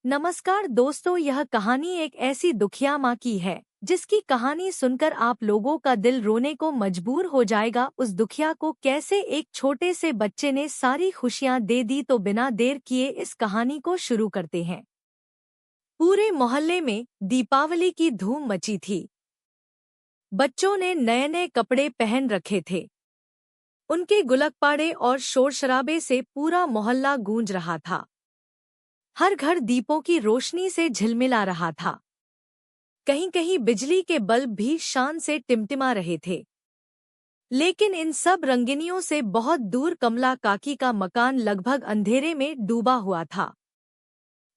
नमस्कार दोस्तों, यह कहानी एक ऐसी दुखिया माँ की है जिसकी कहानी सुनकर आप लोगों का दिल रोने को मजबूर हो जाएगा। उस दुखिया को कैसे एक छोटे से बच्चे ने सारी खुशियाँ दे दी। तो बिना देर किए इस कहानी को शुरू करते हैं। पूरे मोहल्ले में दीपावली की धूम मची थी। बच्चों ने नए नए कपड़े पहन रखे थे। उनके गुलकपाड़े और शोर शराबे से पूरा मोहल्ला गूंज रहा था। हर घर दीपों की रोशनी से झिलमिला रहा था। कहीं कहीं बिजली के बल्ब भी शान से टिमटिमा रहे थे। लेकिन इन सब रंगीनियों से बहुत दूर कमला काकी का मकान लगभग अंधेरे में डूबा हुआ था।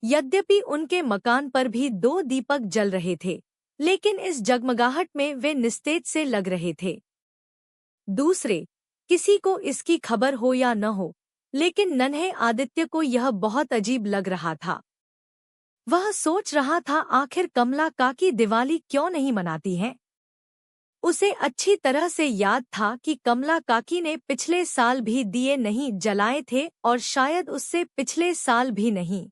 यद्यपि उनके मकान पर भी 2 दीपक जल रहे थे, लेकिन इस जगमगाहट में वे निस्तेज से लग रहे थे। दूसरे किसी को इसकी खबर हो या न हो, लेकिन नन्हे आदित्य को यह बहुत अजीब लग रहा था। वह सोच रहा था, आखिर कमला काकी दिवाली क्यों नहीं मनाती हैं? उसे अच्छी तरह से याद था कि कमला काकी ने पिछले साल भी दिए नहीं जलाए थे और शायद उससे पिछले साल भी नहीं।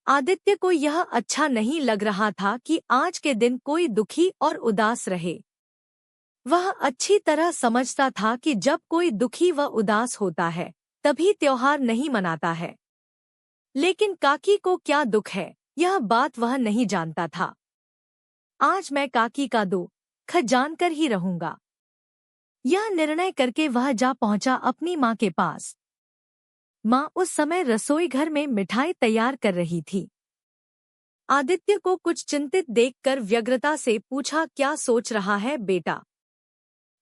आदित्य को यह अच्छा नहीं लग रहा था कि आज के दिन कोई दुखी और उदास रहे। वह अच्छी तरह समझता था कि जब कोई दुखी व उदास होता है तभी त्योहार नहीं मनाता है। लेकिन काकी को क्या दुख है, यह बात वह नहीं जानता था। आज मैं काकी का दुख जानकर ही रहूंगा। यह निर्णय करके वह जा पहुंचा अपनी माँ के पास। माँ उस समय रसोई घर में मिठाई तैयार कर रही थी। आदित्य को कुछ चिंतित देखकर व्यग्रता से पूछा, क्या सोच रहा है बेटा?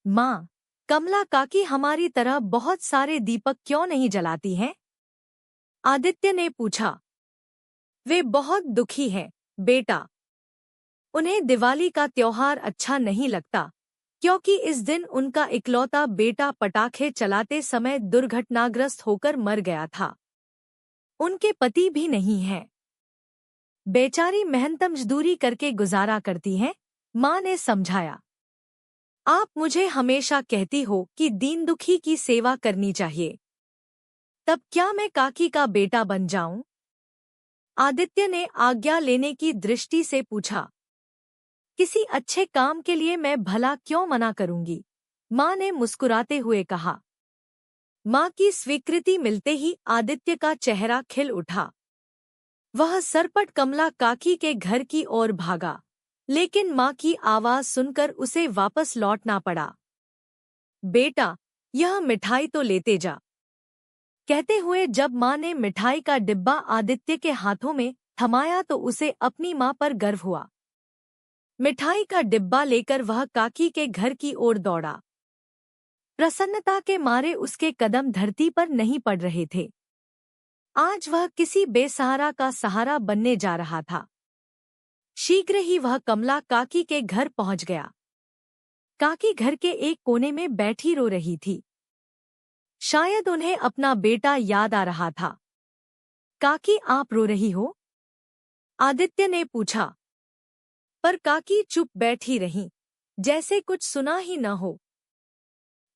माँ, कमला काकी हमारी तरह बहुत सारे दीपक क्यों नहीं जलाती हैं? आदित्य ने पूछा। वे बहुत दुखी हैं बेटा। उन्हें दिवाली का त्योहार अच्छा नहीं लगता, क्योंकि इस दिन उनका इकलौता बेटा पटाखे चलाते समय दुर्घटनाग्रस्त होकर मर गया था। उनके पति भी नहीं हैं। बेचारी मेहनत मजदूरी करके गुजारा करती हैं, माँ ने समझाया। आप मुझे हमेशा कहती हो कि दीन दुखी की सेवा करनी चाहिए, तब क्या मैं काकी का बेटा बन जाऊं? आदित्य ने आज्ञा लेने की दृष्टि से पूछा। किसी अच्छे काम के लिए मैं भला क्यों मना करूंगी? माँ ने मुस्कुराते हुए कहा। माँ की स्वीकृति मिलते ही आदित्य का चेहरा खिल उठा। वह सरपट कमला काकी के घर की ओर भागा, लेकिन माँ की आवाज सुनकर उसे वापस लौटना पड़ा। बेटा, यह मिठाई तो लेते जा। कहते हुए जब माँ ने मिठाई का डिब्बा आदित्य के हाथों में थमाया तो उसे अपनी माँ पर गर्व हुआ। मिठाई का डिब्बा लेकर वह काकी के घर की ओर दौड़ा। प्रसन्नता के मारे उसके कदम धरती पर नहीं पड़ रहे थे। आज वह किसी बेसहारा का सहारा बनने जा रहा था। शीघ्र ही वह कमला काकी के घर पहुंच गया। काकी घर के एक कोने में बैठी रो रही थी। शायद उन्हें अपना बेटा याद आ रहा था। काकी, आप रो रही हो? आदित्य ने पूछा। पर काकी चुप बैठी रहीं, जैसे कुछ सुना ही न हो।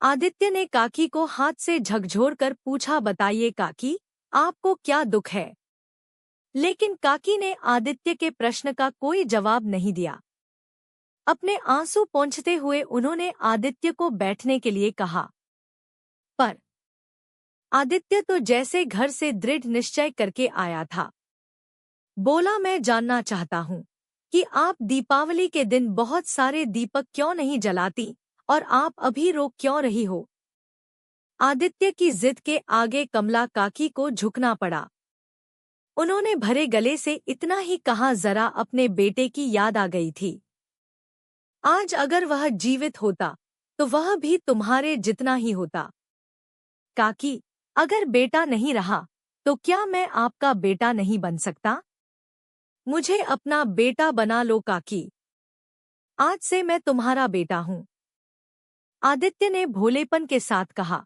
आदित्य ने काकी को हाथ से झकझोरकर पूछा, बताइए काकी, आपको क्या दुख है? लेकिन काकी ने आदित्य के प्रश्न का कोई जवाब नहीं दिया। अपने आंसू पोंछते हुए उन्होंने आदित्य को बैठने के लिए कहा। पर आदित्य तो जैसे घर से दृढ़ निश्चय करके आया था। बोला, मैं जानना चाहता हूँ कि आप दीपावली के दिन बहुत सारे दीपक क्यों नहीं जलाती और आप अभी रो क्यों रही हो? आदित्य की जिद के आगे कमला काकी को झुकना पड़ा। उन्होंने भरे गले से इतना ही कहा, जरा अपने बेटे की याद आ गई थी। आज अगर वह जीवित होता तो वह भी तुम्हारे जितना ही होता। काकी, अगर बेटा नहीं रहा तो क्या मैं आपका बेटा नहीं बन सकता? मुझे अपना बेटा बना लो काकी। आज से मैं तुम्हारा बेटा हूँ, आदित्य ने भोलेपन के साथ कहा।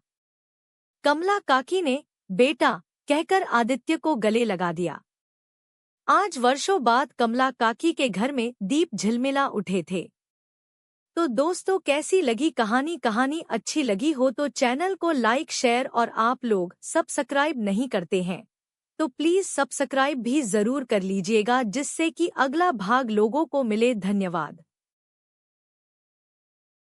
कमला काकी ने बेटा कहकर आदित्य को गले लगा दिया। आज वर्षों बाद कमला काकी के घर में दीप झिलमिला उठे थे। तो दोस्तों, कैसी लगी कहानी? कहानी अच्छी लगी हो तो चैनल को लाइक शेयर और आप लोग सब्सक्राइब नहीं करते हैं तो प्लीज सब्सक्राइब भी जरूर कर लीजिएगा जिससे कि अगला भाग लोगों को मिले। धन्यवाद।